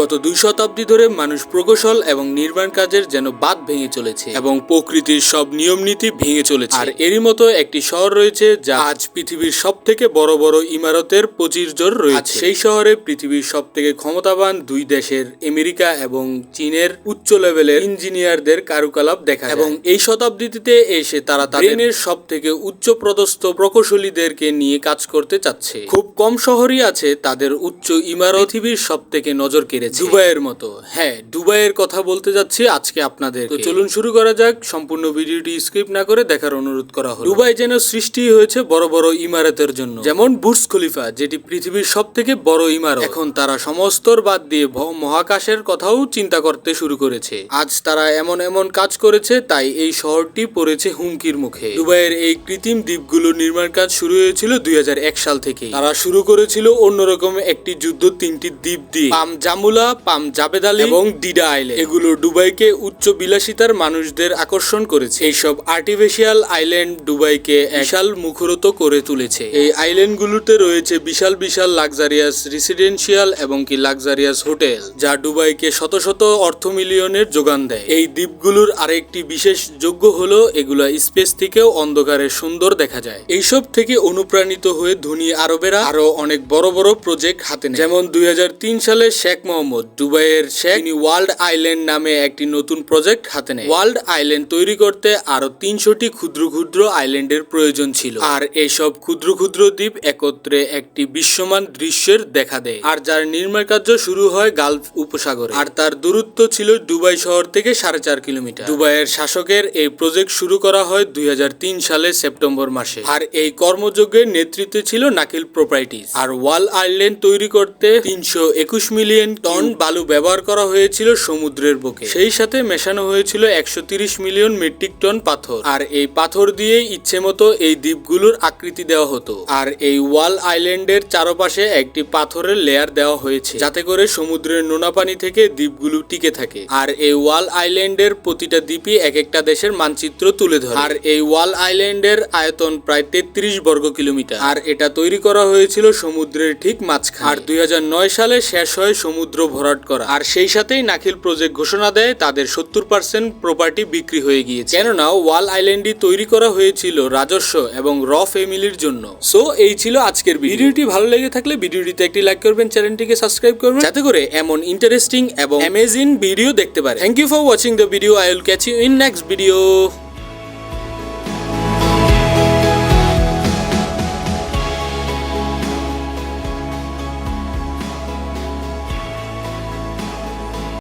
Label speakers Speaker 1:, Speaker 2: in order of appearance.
Speaker 1: গত 2 শতাব্দী ধরে মানুষ প্রকৌশল এবং নির্মাণ কাজের যেন বাঁধ ভেঙে চলেছে এবং প্রকৃতির সব নিয়ম নীতি ভেঙে চলেছে। আর এরই মতো একটি শহর রয়েছে যা আজ পৃথিবীর সবথেকে বড় বড় ইমারতের প্রচীরজোর রয়েছে। সেই শহরে পৃথিবীর সবথেকে ক্ষমতাবান দুই দেশের আমেরিকা এবং চীনের উচ্চ লেভেলের ইঞ্জিনিয়ারদের কারুকলাপ দেখা যায়। এবং এই শতাব্দীতে এসে তারা তাদের সবথেকে উচ্চ পদস্থ প্রকৌশলীদেরকে নিয়ে কাজ করতে চাচ্ছে। খুব কম শহরই আছে তাদের উচ্চ ইমারত পৃথিবীর সবথেকে নজর কেড়েছে, দুবাইয়ের মতো। হ্যাঁ, দুবাইয়ের কথা বলতে যাচ্ছি আজকে আপনাদের। তো চলুন শুরু করা যাক। সম্পূর্ণ ভিডিওটি স্কিপ না করে দেখার অনুরোধ করা হলো। দুবাই যেন সৃষ্টি হয়েছে বড় বড় ইমারতের জন্য, যেমন বুর্জ খলিফা, যেটি পৃথিবীর সবথেকে বড় ইমারত। এখন তারা সমস্তর বাদ দিয়ে মহাকাশের কথাও চিন্তা করতে শুরু করেছে। আজ তারা এমন এমন কাজ করেছে তাই এই শহরটি পড়েছে হুমকির মুখে। দুবাইয়ের এই কৃত্রিম দ্বীপগুলোর নির্মাণ কাজ শুরু হয়েছিল 2001 সাল থেকে। তারা শুরু করেছিল অন্যরকম একটি যুদ্ধ 3টি দ্বীপ দিয়ে, পাম জামুলা, পাম জাবেদ আলী এবং ডিডা আইল্যান্ড। এগুলো দুবাইকে উচ্চ বিলাসিতার মানুষদের আকর্ষণ করেছে। এইসব আর্টিফিশিয়াল আইল্যান্ড দুবাইকে বিশাল মুখরিত করে তুলেছে। এই আইল্যান্ডগুলোতে রয়েছে বিশাল বিশাল লাক্সারিয়াস রেসিডেন্সিয়াল এবং কি লাক্সারিয়াস হোটেল, যা দুবাইকে শত শত অর্থ মিলিয়নের যোগান দেয়। এই দ্বীপগুলোর আরেকটি বিশেষ যোগ্য হলো এগুলা স্পেস থেকেও অন্ধকারে সুন্দর দেখা যায়। এইসব থেকে অনুপ্রাণিত হয়ে ধনী আরবেরা আরো অনেক বড় বড় প্রজেক্ট হাতে নেয়। যেমন 2003 সালে শেখ মোহাম্মদ, দুবাইয়ের শেখ, তিনি ওয়ার্ল্ড আইল্যান্ড নামে একটি নতুন প্রজেক্ট হাতে নেয়। ওয়ার্ল্ড আইল্যান্ড তৈরি করতে আরো 300টি ক্ষুদ্র ক্ষুদ্র আইল্যান্ডের প্রয়োজন ছিল। আর এইসব ক্ষুদ্র ক্ষুদ্র দ্বীপ একত্রে একটি বিশ্বমান দৃশ্যের দেখা দেয়। আর যার নির্মাণ কার্য শুরু হয় গালফ উপসাগরে। আর তার দূরত্ব ছিল দুবাই শহর থেকে 4.5 কিলোমিটার। দুবাইয়ের শাসকের এই প্রজেক্ট শুরু করা হয় 2003 সালে সেপ্টেম্বর মাসে। আর এই কর্মযজ্ঞের নেতৃত্বে ছিল নাকিল প্রপার্টিজ। আর ওয়াল আইল্যান্ড তৈরি করতে 321 মিলিয়ন টন বালু ব্যবহার করা হয়েছিল সমুদ্রের বুকে। সেই সাথে মেশানো হয়েছিল 130 মিলিয়ন মেট্রিক টন পাথর। আর এই পাথর দিয়ে ইচ্ছে মতো এই দ্বীপগুলোর আকৃতি দেওয়া হতো। আর এই ওয়াল আইল্যান্ডের চারপাশে একটি পাথরের লেয়ার দেওয়া হয়েছে, যাতে করে সমুদ্রের নোনা পানি থেকে দ্বীপগুলো টিকে থাকে। আর এই ওয়াল আইল্যান্ডের প্রতিটা দ্বীপই এক একটা দেশের মানচিত্র তুলে ধরে। আর এই ওয়াল আইল্যান্ডের আয়তন প্রায় 33 বর্গ কিলোমিটার। আর এটা তৈরি করা হয়েছিল সমুদ্রের ঠিক মাঝখানে। আর 2009 সালে শেষ হয় সমুদ্র ভরাট করা। আর সেই সাথেই নাকিল প্রজেক্ট ঘোষণা দেয় তাদের 70% প্রপার্টি বিক্রি হয়ে গিয়েছে। কেননা ওয়াল আইল্যান্ডটি তৈরি করা হয়েছিল রাজস্ব এবং র ফ্যামিলির জন্য। সো এই ছিল আজকের ভিডিওটি। ভালো লেগে থাকলে ভিডিওটিতে একটি লাইক করবেন, চ্যানেলটিকে সাবস্ক্রাইব করবেন, যাতে করে এমন ইন্টারেস্টিং এবং অ্যামেজিং ভিডিও দেখতে পারেন। Thank you for watching the video. I will catch you in next video.